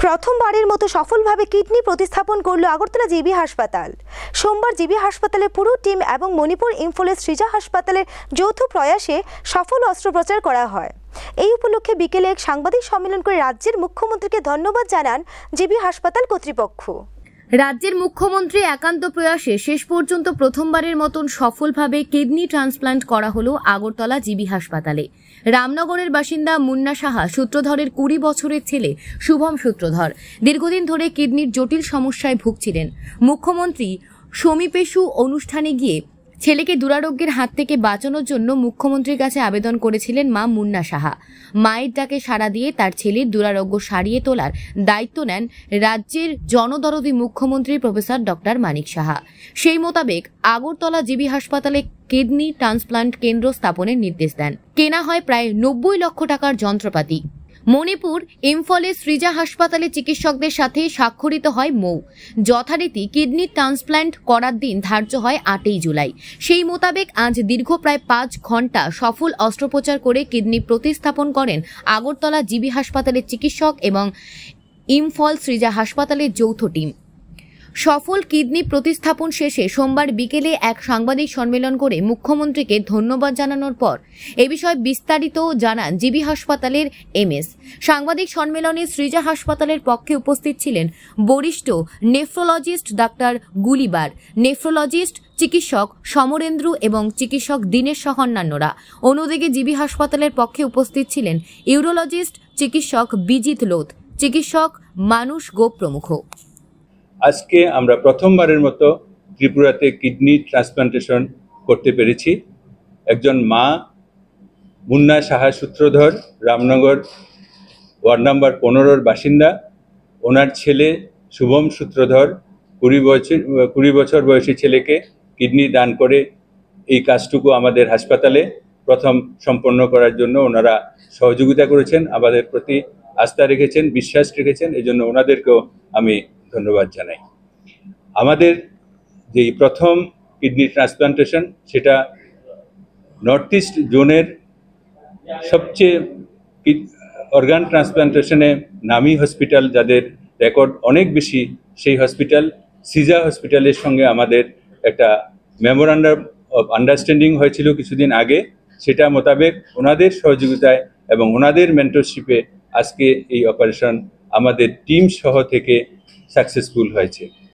প্রথমবারের মতো সফলভাবে কিডনি প্রতিস্থাপন করল আগরতলা জিবি হাসপাতাল। সোমবার জিবি হাসপাতালের পুরো টিম এবং মণিপুর ইম্ফলের সৃজা হাসপাতালের যৌথ প্রয়াসে সফল অস্ত্রোপচার করা হয়। এই উপলক্ষে বিকেলে এক সাংবাদিক সম্মেলন করে রাজ্যের মুখ্যমন্ত্রীকে ধন্যবাদ জানান জিবি হাসপাতাল কর্তৃপক্ষ। রাজ্যের মুখ্যমন্ত্রী একান্ত প্রয়াসে শেষ পর্যন্ত প্রথমবারের মতন সফলভাবে কিডনি ট্রান্সপ্লান্ট করা হলো আগরতলা জিবি হাসপাতালে। রামনগরের বাসিন্দা মুন্না সাহা সূত্রধরের 20 বছরের ছেলে শুভম সূত্রধর দীর্ঘদিন ধরে কিডনির জটিল সমস্যায় ভুগছিলেন। মুখ্যমন্ত্রী সমীপেশু অনুষ্ঠানে গিয়ে ছেলেকে দুরারোগ্যের হাত থেকে বাঁচানোর জন্য মুখ্যমন্ত্রীর কাছে আবেদন করেছিলেন মা মুন্না সাহা। মায়ের ডাকে সাড়া দিয়ে তার ছেলের দুরারোগ্য সারিয়ে তোলার দায়িত্ব নেন রাজ্যের জনদরদী মুখ্যমন্ত্রী প্রফেসর ডক্টর মানিক সাহা। সেই মোতাবেক আগরতলা জিবি হাসপাতালে কিডনি ট্রান্সপ্লান্ট কেন্দ্র স্থাপনের নির্দেশ দেন। কেনা হয় প্রায় 90 লক্ষ টাকার যন্ত্রপাতি। মণিপুর ইম্ফলের সৃজা হাসপাতালে চিকিৎসকদের সাথে স্বাক্ষরিত হয় মৌ। যথারীতি কিডনি ট্রান্সপ্লান্ট করার দিন ধার্য হয় 8 জুলাই। সেই মোতাবেক আজ দীর্ঘ প্রায় 5 ঘন্টা সফল অস্ত্রোপচার করে কিডনি প্রতিস্থাপন করেন আগরতলা জিবি হাসপাতালের চিকিৎসক এবং ইম্ফল সৃজা হাসপাতালের যৌথ টিম। সফল কিডনি প্রতিস্থাপন শেষে সোমবার বিকেলে এক সাংবাদিক সম্মেলন করে মুখ্যমন্ত্রীকে ধন্যবাদ জানানোর পর এ বিষয়ে বিস্তারিত জানান জিবি হাসপাতালের এমএস। সাংবাদিক সম্মেলনে সৃজা হাসপাতালের পক্ষে উপস্থিত ছিলেন বরিষ্ঠ নেফ্রোলজিস্ট ডাক্তার গুলিবার, নেফ্রোলজিস্ট চিকিৎসক সমরেন্দ্র এবং চিকিৎসক দীনেশ সহ অন্যান্যরা। অন্যদিকে জিবি হাসপাতালের পক্ষে উপস্থিত ছিলেন ইউরোলজিস্ট চিকিৎসক বিজিত লোধ, চিকিৎসক মানুষ গোপ প্রমুখ। আজকে আমরা প্রথমবারের মতো ত্রিপুরাতে কিডনি ট্রান্সপ্লান্টেশন করতে পেরেছি। একজন মা মুন্না সাহা সূত্রধর রামনগর ওয়ার্ড নাম্বার 15-র বাসিন্দা। ওনার ছেলে শুভম সূত্রধর 20 বছর বয়সী ছেলেকে কিডনি দান করে এই কাজটুকু আমাদের হাসপাতালে প্রথম সম্পন্ন করার জন্য ওনারা সহযোগিতা করেছেন, আমাদের প্রতি আস্থা রেখেছেন, বিশ্বাস রেখেছেন। এই জন্য ওনাদেরকেও আমি ধন্যবাদ জানাই। আমাদের যে প্রথম কিডনি ট্রান্সপ্লান্টেশন সেটা নর্থ ইস্ট জোনের সবচেয়ে অর্গান ট্রান্সপ্লান্টেশনে নামী হসপিটাল, যাদের রেকর্ড অনেক বেশি, সেই হসপিটাল সৃজা হসপিটালের সঙ্গে আমাদের একটা মেমোরান্ডাম অফ আন্ডারস্ট্যান্ডিং হয়েছিল কিছুদিন আগে। সেটা মোতাবেক ওনাদের সহযোগিতায় এবং ওনাদের মেন্টরশিপে আজকে এই অপারেশন আমাদের টিম সহ থেকে সাকসেসফুল হয়েছে।